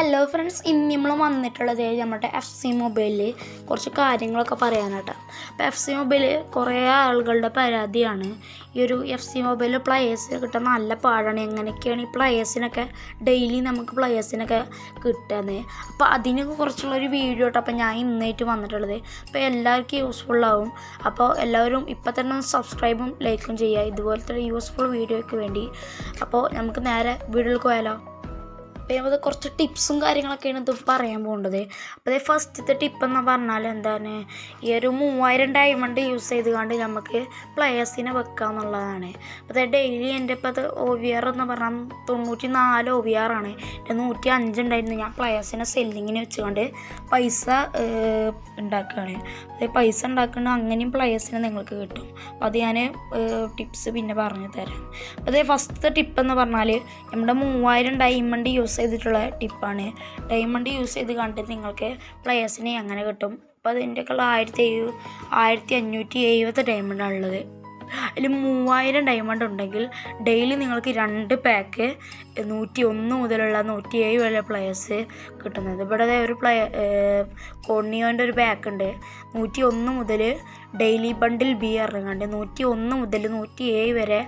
Hello friends, ഇന്ന് നമ്മൾ വന്നിട്ടുള്ളത് നമ്മുടെ FC മൊബൈലിൽ കുറച്ച് കാര്യങ്ങളൊക്കെ പറയാനാട്ടോ. അപ്പോൾ FC മൊബൈൽ കുറേ ആളുകളുടെ പരാതിയാണ് ഈ ഒരു FC മൊബൈൽ പ്ലേയേഴ്സ് കിട്ടാൻ നല്ല പാടാണ്. എങ്ങനെയൊക്കെയാണ് ഈ പ്ലേയേഴ്സിനൊക്കെ ഡെയിലി നമുക്ക് പ്ലേയേഴ്സിനൊക്കെ കിട്ടുന്നത്. അപ്പോൾ അതിന് കുറച്ചുള്ളൊരു വീഡിയോ കേട്ടോ അപ്പോൾ ഞാൻ ഇന്നായിട്ട് വന്നിട്ടുള്ളത്. അപ്പോൾ എല്ലാവർക്കും യൂസ്ഫുള്ളാവും. അപ്പോൾ എല്ലാവരും ഇപ്പം തന്നെ സബ്സ്ക്രൈബും ലൈക്കും ചെയ്യുക ഇതുപോലത്തെ യൂസ്ഫുൾ വീഡിയോയ്ക്ക് വേണ്ടി. അപ്പോൾ നമുക്ക് നേരെ വീഡിയോയിൽ പോയാലോ. അപ്പോൾ അത് കുറച്ച് ടിപ്സും കാര്യങ്ങളൊക്കെയാണ് ഇത് പറയാൻ പോകേണ്ടത്. അപ്പോൾ ഇത് ഫസ്റ്റത്തെ ടിപ്പെന്ന് പറഞ്ഞാൽ എന്താണ്, ഈ ഒരു 3000 ഡയമണ്ട് യൂസ് ചെയ്തുകൊണ്ട് നമുക്ക് പ്ലേയേഴ്സിനെ വെക്കുക എന്നുള്ളതാണ്. അപ്പോൾ അത് ഡെയിലി എൻ്റെ ഇപ്പോൾ അത് OVR എന്ന് പറഞ്ഞാൽ 94 OVR ആണ്. എൻ്റെ 105 ഉണ്ടായിരുന്നു. ഞാൻ പ്ലേയേഴ്സിനെ സെല്ലിങ്ങിന് വെച്ചുകൊണ്ട് പൈസ ഉണ്ടാക്കുകയാണ്. അത് പൈസ ഉണ്ടാക്കുന്നത് അങ്ങനെയും പ്ലേയേഴ്സിനെ നിങ്ങൾക്ക് കിട്ടും. അപ്പോൾ അത് ഞാൻ ടിപ്സ് പിന്നെ പറഞ്ഞു തരാം. അപ്പോൾ അത് ഫസ്റ്റത്തെ ടിപ്പെന്ന് പറഞ്ഞാൽ നമ്മുടെ 3000 ഡയമണ്ട് യൂസ് ചെയ്തിട്ടുള്ള ടിപ്പാണ്. ഡയമണ്ട് യൂസ് ചെയ്ത് കണ്ടിട്ട് നിങ്ങൾക്ക് പ്ലേയേഴ്സിനെ അങ്ങനെ കിട്ടും. അപ്പോൾ അതിൻ്റെ ഒക്കെ 1570 ഡയമണ്ടാണുള്ളത്. അതിൽ 3000 ഡയമണ്ട് ഉണ്ടെങ്കിൽ ഡെയിലി നിങ്ങൾക്ക് 2 പാക്ക് 101 മുതലുള്ള 107 വരെ പ്ലേയേഴ്സ് കിട്ടുന്നത്. ഇവിടെ ഒരു കോണിയോൻ്റെ ഒരു പാക്ക് ഉണ്ട് 101 മുതൽ ഡെയിലി ബണ്ടിൽ ബി ഇറങ്ങാണ്ട് 101 മുതൽ 107 വരെ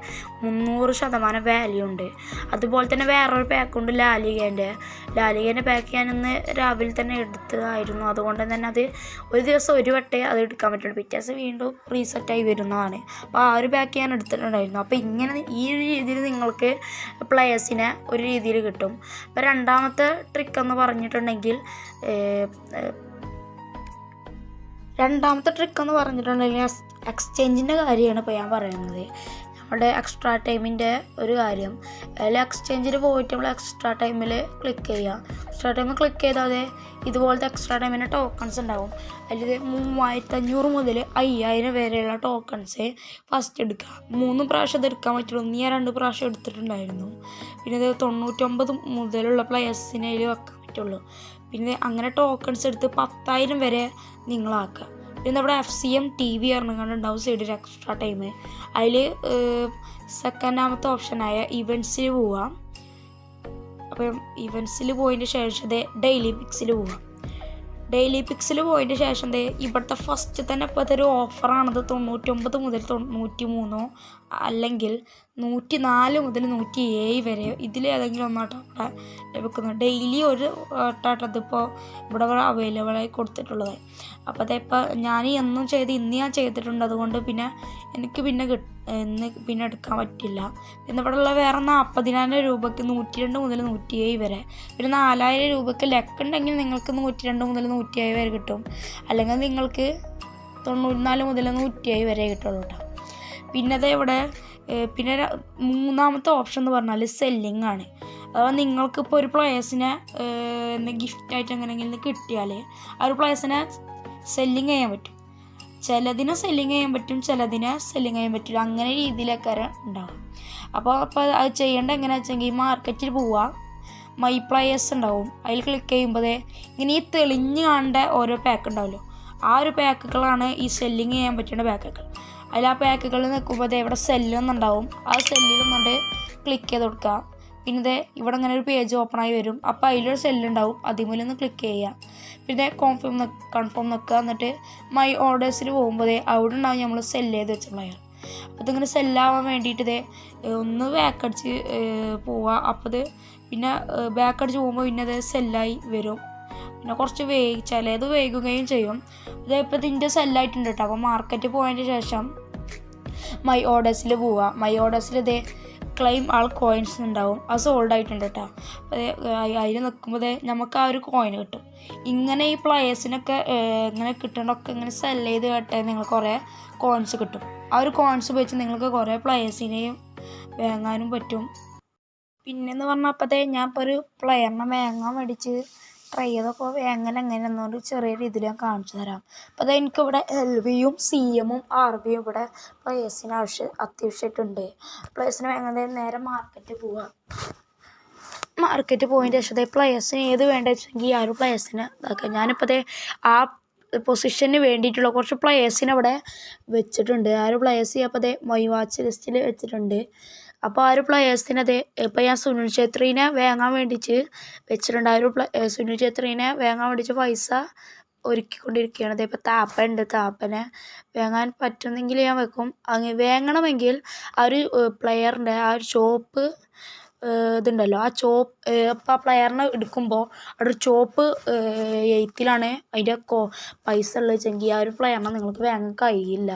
300% വാല്യൂ ഉണ്ട്. അതുപോലെ തന്നെ വേറൊരു പാക്കുണ്ട് ലാലിഗേൻ്റെ പാക്ക് ഞാനിന്ന് രാവിലെ തന്നെ എടുത്തതായിരുന്നു. അതുകൊണ്ട് തന്നെ അത് ഒരു ദിവസം ഒരു വട്ടേ അത് എടുക്കാൻ പറ്റുള്ളൂ. പിറ്റേ ദിവസം വീണ്ടും റീസെറ്റായി വരുന്നതാണ്. അപ്പോൾ ആ ഒരു പാക്ക് ഞാൻ എടുത്തിട്ടുണ്ടായിരുന്നു. അപ്പോൾ ഇങ്ങനെ ഈ ഒരു രീതിയിൽ നിങ്ങൾക്ക് പ്ലേയേഴ്സിനെ ഒരു രീതിയിൽ കിട്ടും. അപ്പോൾ രണ്ടാമത്തെ ട്രിക്ക് എന്ന് പറഞ്ഞിട്ടുണ്ടെങ്കിൽ എക്സ്ചേഞ്ചിൻ്റെ കാര്യമാണ് ഇപ്പോൾ ഞാൻ പറയുന്നത്. നമ്മുടെ എക്സ്ട്രാ ടൈമിൻ്റെ ഒരു കാര്യം. അതിൽ എക്സ്ചേഞ്ചിൽ പോയിട്ട് നമ്മൾ എക്സ്ട്രാ ടൈമിൽ ക്ലിക്ക് ചെയ്യുക. എക്സ്ട്രാ ടൈമിൽ ക്ലിക്ക് ചെയ്താൽ ഇതുപോലത്തെ എക്സ്ട്രാ ടൈമിൻ്റെ ടോക്കൺസ് ഉണ്ടാവും. അതിൽ 3500 മുതൽ 5000 വരെയുള്ള ടോക്കൺസ് ഫസ്റ്റ് എടുക്കുക. 3 പ്രാവശ്യം ഇത് എടുക്കാൻ പറ്റുള്ളൂ. ഞാൻ 2 പ്രാവശ്യം എടുത്തിട്ടുണ്ടായിരുന്നു. പിന്നെ ഇത് 99 മുതലുള്ള പ്ലേയേഴ്സിനെ അതിൽ വെക്കാൻ പറ്റുള്ളൂ. പിന്നെ അങ്ങനെ ടോക്കൺസ് എടുത്ത് 10,000 വരെ നിങ്ങളാക്കുക. പിന്നെ നമ്മുടെ FCM TV ഇറങ്ങാണ്ടുണ്ടാവും സൈഡിൽ എക്സ്ട്രാ ടൈം. അതിൽ സെക്കൻഡാമത്തെ ഓപ്ഷനായ ഇവൻറ്റ്സിൽ പോവാം. അപ്പം ഇവൻറ്റ്സിൽ പോയതിന് ശേഷം ഡെയിലി പിക്സിൽ പോവാം. ഡെയിലി പിക്സിൽ പോയതിന് ശേഷം ഇവിടുത്തെ ഫസ്റ്റ് തന്നെ ഇപ്പോൾ അതൊരു ഓഫറാണത് 99 മുതൽ 103 അല്ലെങ്കിൽ 104 മുതൽ 107 വരെ ഇതിലേതെങ്കിലും ഒന്നാട്ടോ ഇവിടെ ലഭിക്കുന്നത്. ഡെയിലി ഒരു ട്ടാട്ടതിപ്പോൾ ഇവിടെ അവൈലബിളായി കൊടുത്തിട്ടുള്ളത്. അപ്പോൾ അതിപ്പോൾ ഞാൻ എന്നും ഇന്ന് ഞാൻ ചെയ്തിട്ടുണ്ട്. അതുകൊണ്ട് പിന്നെ എനിക്ക് ഇന്ന് എടുക്കാൻ പറ്റില്ല. പിന്നെ ഇവിടെ ഉള്ള വേറെ 40,000 രൂപയ്ക്ക് 102 മുതൽ 107 വരെ. പിന്നെ 4000 രൂപയ്ക്ക് ലക്കുണ്ടെങ്കിൽ നിങ്ങൾക്ക് 102 മുതൽ 107 വരെ കിട്ടും. അല്ലെങ്കിൽ നിങ്ങൾക്ക് 94 മുതൽ 107 വരെ കിട്ടുള്ളൂ കേട്ടോ. പിന്നെ ഇവിടെ പിന്നെ മൂന്നാമത്തെ ഓപ്ഷൻ എന്ന് പറഞ്ഞാൽ സെല്ലിങ് ആണ്. അഥവാ നിങ്ങൾക്കിപ്പോൾ ഒരു പ്ലേയേഴ്സിനെ ഗിഫ്റ്റായിട്ട് എങ്ങനെയെങ്കിലും കിട്ടിയാൽ ആ ഒരു പ്ലേയേഴ്സിനെ സെല്ലിങ് ചെയ്യാൻ പറ്റും. ചിലതിനെ സെല്ലിങ് ചെയ്യാൻ പറ്റും, ചിലതിനെ സെല്ലിങ് ചെയ്യാൻ പറ്റില്ല. അങ്ങനെ രീതിയിലൊക്കെ ഉണ്ടാവും. അപ്പോൾ അത് ചെയ്യേണ്ടത് എങ്ങനെയാണെന്ന് വെച്ചെങ്കിൽ മാർക്കറ്റിൽ പോവുക. മൈ പ്ലേയേഴ്സ് ഉണ്ടാവും. അതിൽ ക്ലിക്ക് ചെയ്യുമ്പോൾ ഇങ്ങനെ ഈ തെളിഞ്ഞ് കാണേണ്ട ഓരോ പാക്ക് ഉണ്ടാവുമല്ലോ, ആ ഒരു പാക്കുകളാണ് ഈ സെല്ലിങ് ചെയ്യാൻ പറ്റുന്ന പാക്കുകൾ. അതിൽ ആ പാക്കുകളിൽ നിൽക്കുമ്പോൾ ഇവിടെ സെല്ലെന്നുണ്ടാവും. ആ സെല്ലിലൊന്നുകൊണ്ട് ക്ലിക്ക് ചെയ്ത് കൊടുക്കുക. പിന്നെ ഇവിടെ ഇങ്ങനെ ഒരു പേജ് ഓപ്പണായി വരും. അപ്പോൾ അതിലൊരു സെല്ലുണ്ടാവും, അതിമൂലൊന്ന് ക്ലിക്ക് ചെയ്യുക. പിന്നെ കൺഫേം നിൽക്കുക. എന്നിട്ട് മൈ ഓർഡേഴ്സിൽ പോകുമ്പോൾ അവിടെ ഉണ്ടാവും നമ്മൾ സെല്ല് ചെയ്ത് വെച്ചിട്ടുള്ള. അപ്പോൾ ഇതിങ്ങനെ സെല്ലാവാൻ വേണ്ടിയിട്ട് ഒന്ന് ബാക്കടിച്ച് പോവുക. അപ്പോൾ പിന്നെ ബാക്കടിച്ച് പോകുമ്പോൾ പിന്നെ അത് സെല്ലായി വരും. പിന്നെ കുറച്ച് ചിലത് വൈകുകയും ചെയ്യും. ഇതിപ്പോൾ ഇതിൻ്റെ സെല്ലായിട്ടുണ്ട് കേട്ടോ. അപ്പോൾ മാർക്കറ്റിൽ പോയതിന് ശേഷം മൈ ഓർഡേഴ്സിൽ പോവുക. മൈ ഓർഡേഴ്സിൽ ക്ലെയിം ആൾ കോയിൻസ് ഉണ്ടാവും. അത് സോൾഡ് ആയിട്ടുണ്ട് കേട്ടോ. അതിൽ നിൽക്കുമ്പോൾ നമുക്ക് ആ ഒരു കോയിൻ കിട്ടും. ഇങ്ങനെ ഈ പ്ലേയേഴ്സിനൊക്കെ ഇങ്ങനെ കിട്ടേണ്ടതൊക്കെ ഇങ്ങനെ സെല് ചെയ്ത് കേട്ടാൽ നിങ്ങൾക്ക് കുറേ കോയിൻസ് കിട്ടും. ആ ഒരു കോയിൻസ് ഉപയോഗിച്ച് നിങ്ങൾക്ക് കുറേ പ്ലേയേഴ്സിനെയും വാങ്ങാനും പറ്റും. പിന്നെയെന്ന് പറഞ്ഞാൽ ഞാൻ ഇപ്പോൾ ഒരു പ്ലെയറിനെ വാങ്ങാൻ മേടിച്ച് ട്രൈ ചെയ്തപ്പോൾ എങ്ങനെയെന്നൊരു ചെറിയ രീതിയിൽ ഞാൻ കാണിച്ചു തരാം. അപ്പോൾ എനിക്കിവിടെ LVയും CMഉം RBയും ഇവിടെ പ്ലേയേഴ്സിന് അത്യാവശ്യമായിട്ടുണ്ട്. പ്ലേയേഴ്സിന് വാങ്ങുന്നത് നേരെ മാർക്കറ്റിൽ പോവുക. മാർക്കറ്റിൽ പോയതിന് ശേഷം പ്ലേയേഴ്സിന് ഏത് വേണ്ടതെന്ന് വെച്ചെങ്കിൽ ആ ഒരു പ്ലേയേഴ്സിന് ഇതാക്കുക. ഞാനിപ്പോൾ ആ പൊസിഷന് വേണ്ടിയിട്ടുള്ള കുറച്ച് പ്ലേയേഴ്സിനെ ഇവിടെ വെച്ചിട്ടുണ്ട്. ആ ഒരു പ്ലേയേഴ്സ് അപ്പോൾ മൈ വാച്ച് ലിസ്റ്റിൽ വെച്ചിട്ടുണ്ട്. അപ്പോൾ ആ ഒരു പ്ലെയേഴ്സിനത് ഇപ്പോൾ ഞാൻ സുനിൽ ഛേത്രീനെ വാങ്ങാൻ വേണ്ടിയിട്ട് വെച്ചിട്ടുണ്ട്. ആ ഒരു സുനിൽ ഛേത്രീനെ വാങ്ങാൻ വേണ്ടിയിട്ട് പൈസ ഒരുക്കിക്കൊണ്ടിരിക്കുകയാണ്. ഇപ്പോൾ താപ്പ താപ്പനെ വാങ്ങാൻ പറ്റുന്നെങ്കിൽ ഞാൻ വെക്കും. അങ്ങനെ വാങ്ങണമെങ്കിൽ ആ ഒരു പ്ലെയറിൻ്റെ ആ ഒരു ചോപ്പ് ഇതുണ്ടല്ലോ, ആ ചോപ്പ് ഇപ്പോൾ ആ പ്ലെയറിനെ എടുക്കുമ്പോൾ അവിടെ ഒരു ചോപ്പ് എഴുത്തിലാണ് അതിൻ്റെ പൈസ ഉള്ളത് വെച്ചെങ്കിൽ ആ ഒരു പ്ലെയറിനെ നിങ്ങൾക്ക് വാങ്ങാൻ കഴിയില്ല.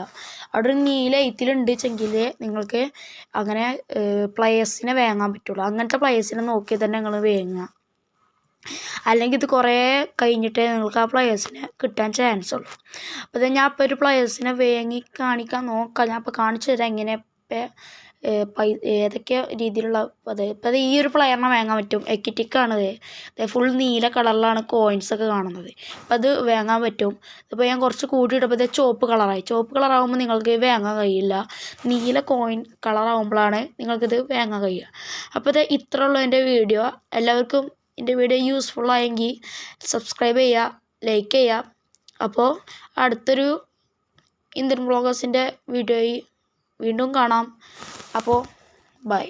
അവിടെ ഒരു നീല എഴുത്തിലുണ്ട് വെച്ചെങ്കിൽ നിങ്ങൾക്ക് അങ്ങനെ പ്ലെയേഴ്സിനെ വാങ്ങാൻ പറ്റുള്ളൂ. അങ്ങനത്തെ പ്ലെയേഴ്സിനെ നോക്കി തന്നെ നിങ്ങൾ വാങ്ങുക. അല്ലെങ്കിൽ ഇത് കുറേ കഴിഞ്ഞിട്ടേ നിങ്ങൾക്ക് ആ പ്ലെയേഴ്സിനെ കിട്ടാൻ ചാൻസ് ഉള്ളൂ. അപ്പോൾ ഞാൻ ഇപ്പോൾ ഒരു പ്ലെയേഴ്സിനെ വാങ്ങി കാണിക്കാൻ നോക്കാം. ഞാൻ ഇപ്പോൾ കാണിച്ചു തരാം എങ്ങനെ ഏതൊക്കെ രീതിയിലുള്ള ഇപ്പോൾ ഈ ഒരു പ്ലെയറിനെ വാങ്ങാൻ പറ്റും. എക്കിറ്റിക്കാണിത്. ഫുൾ നീല കളറിലാണ് കോയിൻസൊക്കെ കാണുന്നത്. അപ്പോൾ അത് വാങ്ങാൻ പറ്റും. ഇപ്പോൾ ഞാൻ കുറച്ച് കൂട്ടിയിട്ടപ്പോൾ ഇത് ചുവപ്പ് കളറായി. ചുവപ്പ് കളറാകുമ്പോൾ നിങ്ങൾക്ക് വാങ്ങാൻ കഴിയില്ല. നീല കോയിൻ കളറാകുമ്പോഴാണ് നിങ്ങൾക്കിത് വാങ്ങാൻ കഴിയുക. അപ്പോൾ ഇത് ഇത്ര ഉള്ളൂ എൻ്റെ വീഡിയോ. എല്ലാവർക്കും എൻ്റെ വീഡിയോ യൂസ്ഫുൾ ആയെങ്കിൽ സബ്സ്ക്രൈബ് ചെയ്യുക, ലൈക്ക് ചെയ്യുക. അപ്പോൾ അടുത്തൊരു ഇന്ത്യൻ ബ്ലോഗേഴ്സിൻ്റെ വീഡിയോയിൽ വീണ്ടും കാണാം. അപ്പോൾ ബൈ.